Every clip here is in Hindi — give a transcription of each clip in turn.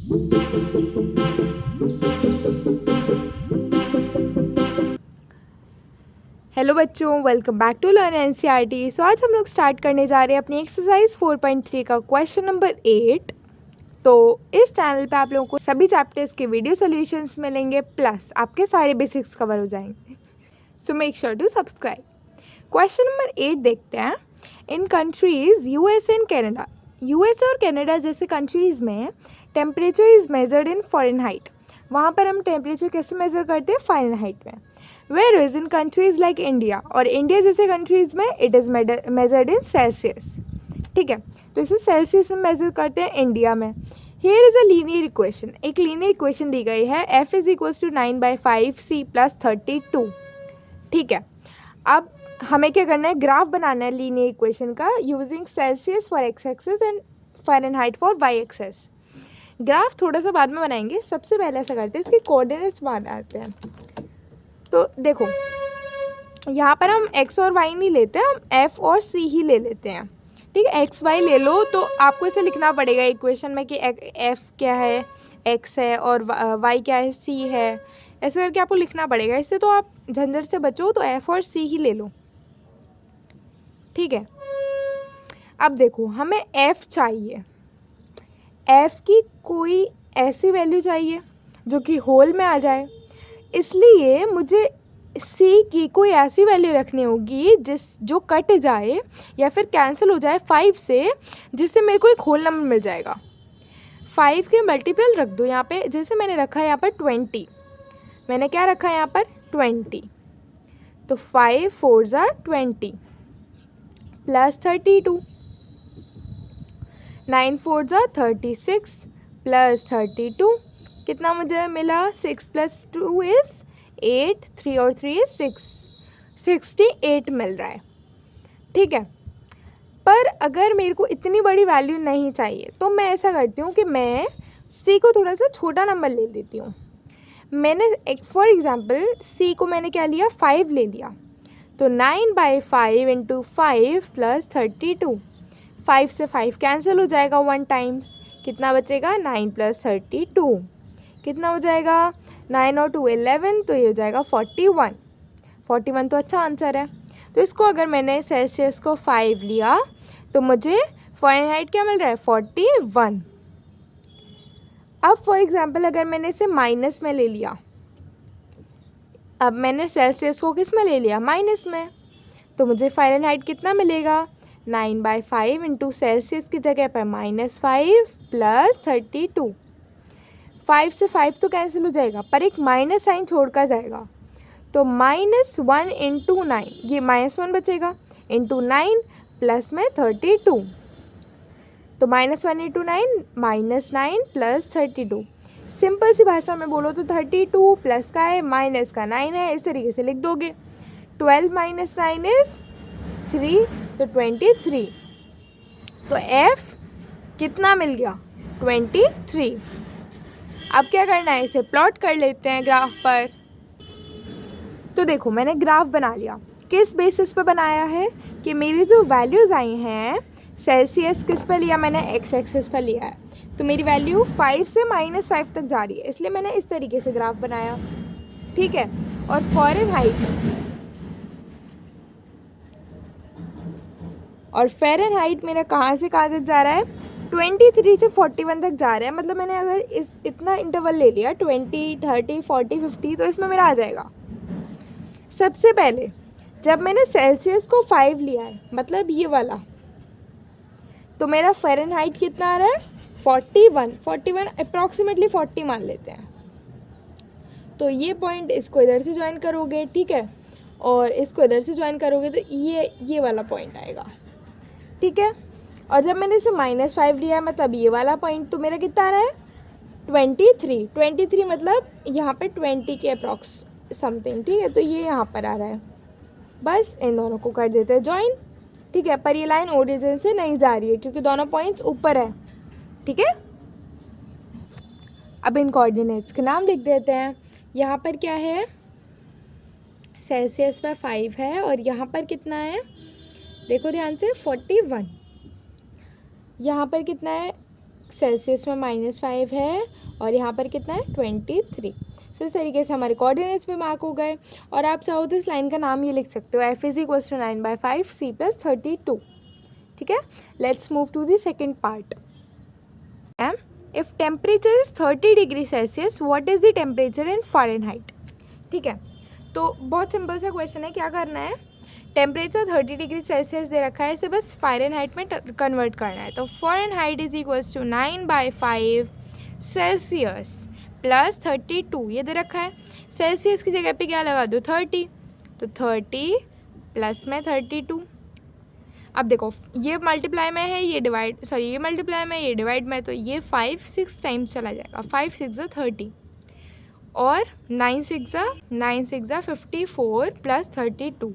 हेलो बच्चों, welcome back to learn NCERT. So आज हम लोग स्टार्ट करने जा रहे हैं अपनी एक्सरसाइज 4.3 का क्वेश्चन नंबर 8। तो इस चैनल पे आप लोगों को सभी चैप्टर्स के वीडियो सॉल्यूशंस मिलेंगे, प्लस आपके सारे बेसिक्स कवर हो जाएंगे। So make sure to subscribe. Question number 8 देखते हैं। In countries US and Canada, US और कनाडा जैसे कंट्रीज़ में temperature is measured in Fahrenheit. वहाँ पर हम टेम्परेचर कैसे मेज़र करते हैं? फ़ारेनहाइट में। Where is in countries like India, और इंडिया जैसे कंट्रीज़ में it is measured in Celsius. ठीक है, तो इसे सेल्सियस में मेज़र करते हैं इंडिया में। Here is a linear equation, एक लीनियर इक्वेशन दी गई है, F is equals to 9/5c + 32। ठीक है, अब हमें क्या करना है? ग्राफ बनाना है लीनियर इक्वेशन का using Celsius for x axis and Fahrenheit for y axis. Graph थोड़ा सा बाद में बनाएंगे, सबसे पहले ऐसा करते हैं इसके कोऑर्डिनेट्स बनाते हैं। तो देखो, यहाँ पर हम x और y नहीं लेते, हम f और c ही ले लेते हैं। ठीक है, x y ले लो तो आपको इसे लिखना पड़ेगा इक्वेशन में कि f क्या है, x है, और y क्या है, c है। ऐसे करके आपको लिखना पड़ेगा, इससे तो आप झंझट से बचो, तो f और c ही ले लो। ठीक है, अब देखो हमें f चाहिए, f की कोई ऐसी वैल्यू चाहिए जो कि होल में आ जाए, इसलिए मुझे c की कोई ऐसी वैल्यू रखनी होगी जो कट जाए या फिर कैंसिल हो जाए 5 से, जिससे मेरे को एक होल नंबर मिल जाएगा। 5 के मल्टीपल रख दो यहाँ पे, जैसे मैंने रखा है यहाँ पर 20। मैंने क्या रखा है यहाँ पर? 20। तो 5 4 20 + 32, 9 4 36 + 32, कितना मुझे मिला? 6 + 2 इज़ 8, 3 और 3 इज़ 6, 68 मिल रहा है। ठीक है, पर अगर मेरे को इतनी बड़ी वैल्यू नहीं चाहिए तो मैं ऐसा करती हूँ कि मैं c को थोड़ा सा छोटा नंबर ले लेती हूँ। मैंने एक फॉर एग्ज़ाम्पल c को मैंने क्या लिया? 5 ले लिया। तो 9/5 × 5 + 32, 5 से 5 कैंसिल हो जाएगा 1 टाइम्स, कितना बचेगा? 9 + 32, कितना हो जाएगा? 9 और 2 11, तो ये हो जाएगा 41। 41 तो अच्छा आंसर है। तो इसको अगर मैंने सेल्सियस को 5 लिया तो मुझे फ़ारेनहाइट क्या मिल रहा है? 41। अब फॉर एग्ज़ाम्पल अगर मैंने इसे माइनस में ले लिया, अब मैंने सेल्सियस को किस में ले लिया? माइनस में, तो मुझे फ़ारेनहाइट कितना मिलेगा? 9/5 × सेल्सियस की जगह पर -5 + 32। 5 से 5 तो कैंसिल हो जाएगा, पर एक माइनस साइन छोड़कर जाएगा, तो -1 × 9, ये -1 बचेगा, इंटू 9 प्लस में 32, तो -1 × 9 -9 + 32। सिंपल सी भाषा में बोलो तो 32 प्लस का है, माइनस का 9 है, इस तरीके से लिख दोगे। 12 - 9 इज़ 3, तो 23। तो f कितना मिल गया? 23। अब क्या करना है? इसे प्लॉट कर लेते हैं ग्राफ पर। तो देखो मैंने ग्राफ बना लिया, किस बेसिस पे बनाया है कि मेरी जो वैल्यूज़ आई हैं, सेल्सियस किस पे लिया मैंने? एक्स एक्सिस पर लिया है, तो मेरी वैल्यू 5 से -5 तक जा रही है, इसलिए मैंने इस तरीके से ग्राफ बनाया। ठीक है, और फ़ारेनहाइट मेरा कहाँ से कहाँ तक जा रहा है? 23 से 41 तक जा रहा है। मतलब मैंने अगर इस इतना इंटरवल ले लिया 20, 30, 40, 50, तो इसमें मेरा आ जाएगा। सबसे पहले जब मैंने सेल्सियस को 5 लिया है, मतलब ये वाला, तो मेरा फ़ारेनहाइट कितना आ रहा है? 41 अप्रॉक्सीमेटली 40 मान लेते हैं। तो ये पॉइंट इसको इधर से ज्वाइन करोगे, ठीक है, और इसको इधर से ज्वाइन करोगे तो ये वाला पॉइंट आएगा। ठीक है, और जब मैंने इसे -5 लिया है, मतलब ये वाला पॉइंट, तो मेरा कितना आ रहा है? 23 मतलब यहाँ पे 20 के अप्रॉक्स समथिंग। ठीक है, तो ये यहाँ पर आ रहा है। बस इन दोनों को कर देते हैं ज्वाइन। ठीक है, पर ये लाइन ओरिजिन से नहीं जा रही है क्योंकि दोनों पॉइंट्स ऊपर है। ठीक है, अब इन कोऑर्डिनेट्स के नाम लिख देते हैं। यहाँ पर क्या है? सेल्सियस पर 5 है, और यहाँ पर कितना है? देखो ध्यान से, 41। यहाँ पर कितना है? सेल्सियस में -5 है और यहाँ पर कितना है 23। सो इस तरीके से हमारे कोऑर्डिनेट्स भी मार्क हो गए। और आप चाहो तो इस लाइन का नाम ये लिख सकते हो, F = 9/5 C + 32। ठीक है, let's move to the second part. If temperature is 30 degree Celsius, what is the temperature in Fahrenheit. ठीक है, तो बहुत सिंपल सा क्वेश्चन है, क्या करना है, टेम्परेचर 30 डिग्री सेल्सियस दे रखा है, इसे बस फ़ारेनहाइट में कन्वर्ट करना है। तो फ़ारेनहाइट = 9/5 सेल्सियस प्लस 32, ये दे रखा है। सेल्सियस की जगह पे क्या लगा दो 30, तो 30 प्लस में 32। अब देखो ये मल्टीप्लाई में है, ये डिवाइड, सॉरी ये मल्टीप्लाई में, ये डिवाइड में, तो ये 5 6 टाइम्स चला जाएगा। 5 6 = 30 और 9 6 = 54 प्लस 32।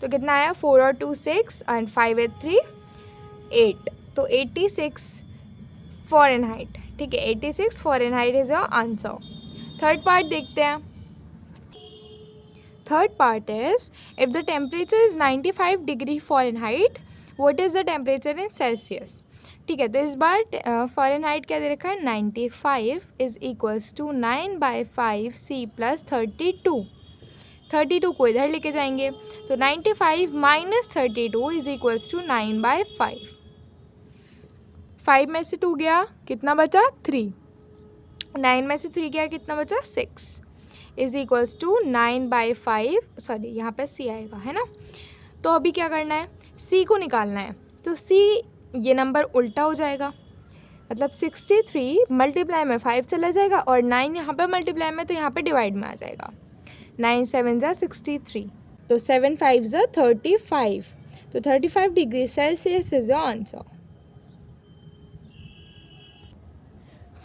तो कितना आया, 4 और 2 6 एंड 5 8 3 8, तो 86 फ़ारेनहाइट। ठीक है, 86 Fahrenheit is your answer. Third part देखते हैं। Third part is if the temperature is 95 degree Fahrenheit, what is the temperature in Celsius. ठीक है, तो इस बार फ़ारेनहाइट क्या दे रखा है, 95 = 9/5 C + 32। 32 को इधर लेके जाएंगे, तो 95 - 32 = 9/5। 5 में से 2 गया, कितना बचा 3। 9 में से 3 गया, कितना बचा 6 = 9/5, सॉरी यहाँ पे C आएगा, है ना। तो अभी क्या करना है, C को निकालना है। तो C ये नंबर उल्टा हो जाएगा, मतलब 63 मल्टीप्लाई में 5 चला जाएगा और 9 यहाँ पे मल्टीप्लाई में, तो यहाँ पे डिवाइड में आ जाएगा। 9 7 = 63, तो 7 5 = 35, तो 35 degree Celsius is your answer.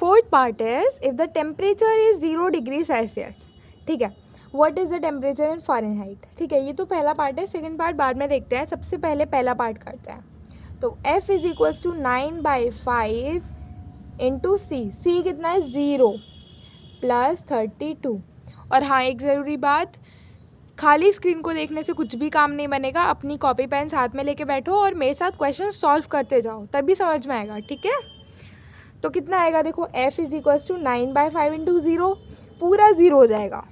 Fourth part is if the temperature is 0 degree Celsius. ठीक है, what is the temperature in Fahrenheit. ठीक है, ये तो पहला पार्ट है, सेकंड पार्ट बाद में देखते हैं, सबसे पहले पहला पार्ट करते हैं। तो F = 9/5 इंटू C कितना है 0 प्लस 32। और हाँ, एक ज़रूरी बात, खाली स्क्रीन को देखने से कुछ भी काम नहीं बनेगा, अपनी कॉपी पेन साथ में लेके बैठो और मेरे साथ क्वेश्चन सॉल्व करते जाओ, तभी समझ में आएगा। ठीक है, तो कितना आएगा देखो, F = 9/5 इंटू 0, पूरा 0 हो जाएगा,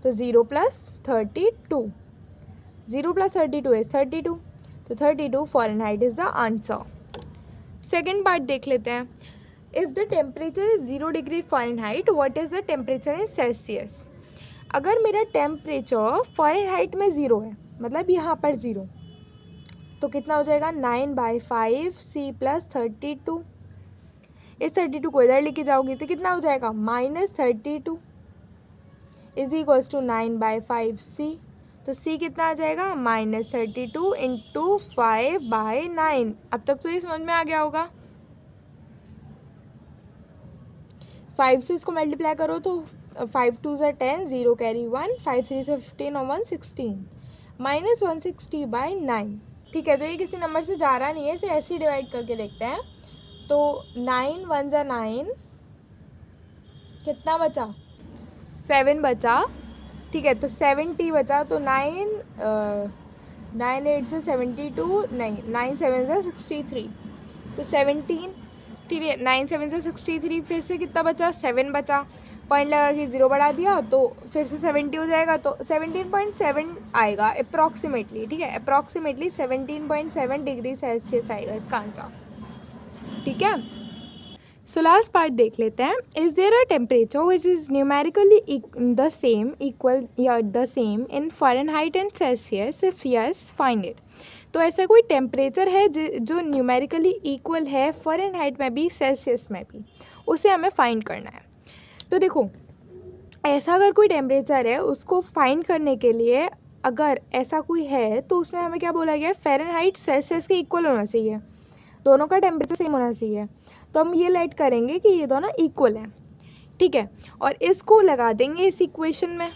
तो 0 + 32, 0 + 32 इज़ 32, तो 32 Fahrenheit is the answer. Second part देख लेते हैं। If the temperature is 0 degree Fahrenheit, what is the temperature in Celsius. अगर मेरा टेम्परेचर फ़ारेनहाइट में 0 है, मतलब यहाँ पर 0, तो कितना हो जाएगा 9/5 C + 32। इस 32 को इधर लेके जाओगी तो कितना हो जाएगा -32 = 9/5 C। तो C कितना आ जाएगा -32 इंटू 5/9। अब तक तो ये समझ में आ गया होगा। 5 से इसको मल्टीप्लाई करो तो 5 2 = 10, 0 कैरी 1, 5 3 से 15 और 1 16, -160/9। ठीक है, तो ये किसी नंबर से जा रहा नहीं है, इसे ऐसे ही डिवाइड करके देखते हैं। तो 9 1 = 9, कितना बचा 7 बचा। ठीक है, तो 70 बचा, तो 9 9 8 से 72, नहीं 9 7 से 63, तो 17। ठीक है, 9 7 से 63, फिर से कितना बचा 7 बचा, पॉइंट लगा के 0 बढ़ा दिया, तो फिर से 70 हो जाएगा, तो 17.7 आएगा अप्रॉक्सीमेटली। ठीक है, अप्रॉक्सीमेटली 17.7 डिग्री सेल्सियस आएगा इसका आंसर। ठीक है, सो लास्ट पार्ट देख लेते हैं। Is there a temperature which is numerically the same equal या the same in Fahrenheit and Celsius, if yes find it. तो ऐसा कोई टेम्परेचर है जो न्यूमेरिकली इक्वल है फ़ारेनहाइट में भी सेल्सियस में भी, उसे हमें फाइंड करना है। तो देखो, ऐसा अगर कोई टेम्परेचर है उसको फाइंड करने के लिए अगर ऐसा कोई है तो उसमें हमें क्या बोला गया है, फ़ारेनहाइट सेल्सियस के इक्वल होना चाहिए, दोनों का टेम्परेचर सेम होना चाहिए। तो हम ये लेट करेंगे कि ये दोनों इक्वल हैं। ठीक है, और इसको लगा देंगे इस इक्वेशन में,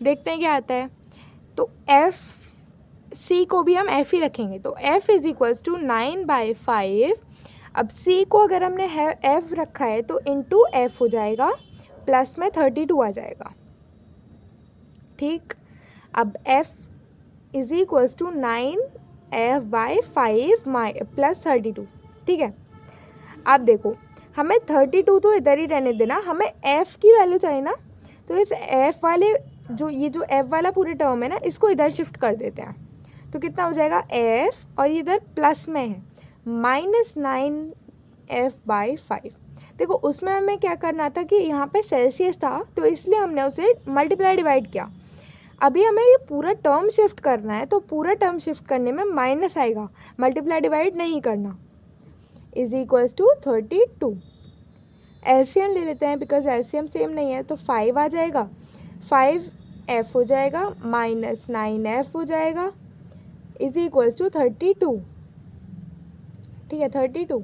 देखते हैं क्या आता है। तो C को भी हम F ही रखेंगे, तो F = 9/5। अब C को अगर हमने F रखा है तो इंटू F हो जाएगा, प्लस में 32 आ जाएगा। ठीक, अब F = 9F/5 + 32, ठीक है, आप देखो हमें 32 तो इधर ही रहने देना, हमें f की वैल्यू चाहिए ना, तो इस f वाले ये जो f वाला पूरे टर्म है ना, इसको इधर शिफ्ट कर देते हैं। तो कितना हो जाएगा f, और इधर प्लस में है -9f/5। देखो उसमें हमें क्या करना था कि यहाँ पे सेल्सियस था, तो इसलिए हमने उसे मल्टीप्लाई डिवाइड किया। अभी हमें ये पूरा टर्म शिफ्ट करना है, तो पूरा टर्म शिफ्ट करने में माइनस आएगा, मल्टीप्लाई डिवाइड नहीं करना। Is equals to 32। एलसीएम ले लेते हैं, बिकॉज एलसीएम सेम नहीं है, तो 5 आ जाएगा, 5f हो जाएगा -9f हो जाएगा, इज इक्वल्स टू 32। ठीक है, 32।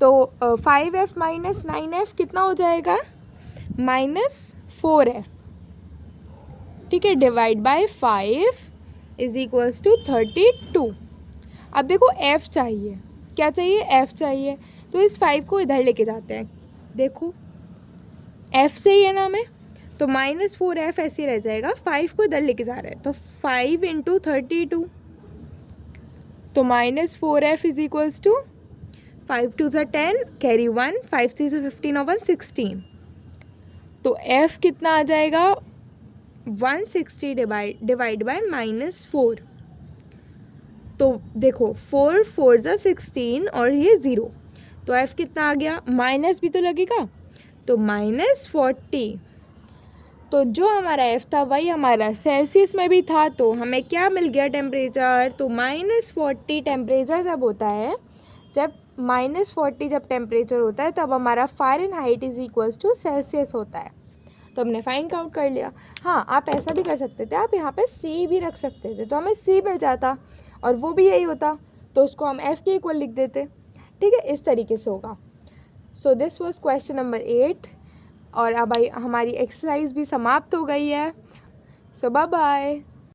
तो 5f माइनस 9f कितना हो जाएगा, -4f। ठीक है, divide by 5 is equals to 32। अब देखो f चाहिए, क्या चाहिए, f चाहिए, तो इस 5 को इधर लेके जाते हैं। देखो f से ही है ना हमें, तो -4f ऐसे ही रह जाएगा, 5 को इधर लेके जा रहे हैं, तो 5 × 32, तो -4f इज इक्वल्स टू 5 2 ज़ा 10, कैरी 1, 5 3 ज़ा 15 और 1 16। तो f कितना आ जाएगा, 160 डिवाइड बाय -4। तो देखो 4 4 ज़ा 16 और ये 0, तो f कितना आ गया, माइनस भी तो लगेगा, तो -40। तो जो हमारा f था वही हमारा सेल्सियस में भी था, तो हमें क्या मिल गया टेम्परेचर, तो -40 टेम्परेचर जब होता है, जब -40 जब टेम्परेचर होता है, तब हमारा Fahrenheit is equals to Celsius होता है। तो हमने फाइंड काउंट कर लिया। हाँ, आप ऐसा भी कर सकते थे, आप यहाँ पे c भी रख सकते थे, तो हमें c मिल जाता और वो भी यही होता, तो उसको हम f के इक्वल लिख देते। ठीक है, इस तरीके से होगा। So this was question number 8, और अब हमारी एक्सरसाइज भी समाप्त हो गई है। सो बाय बाय।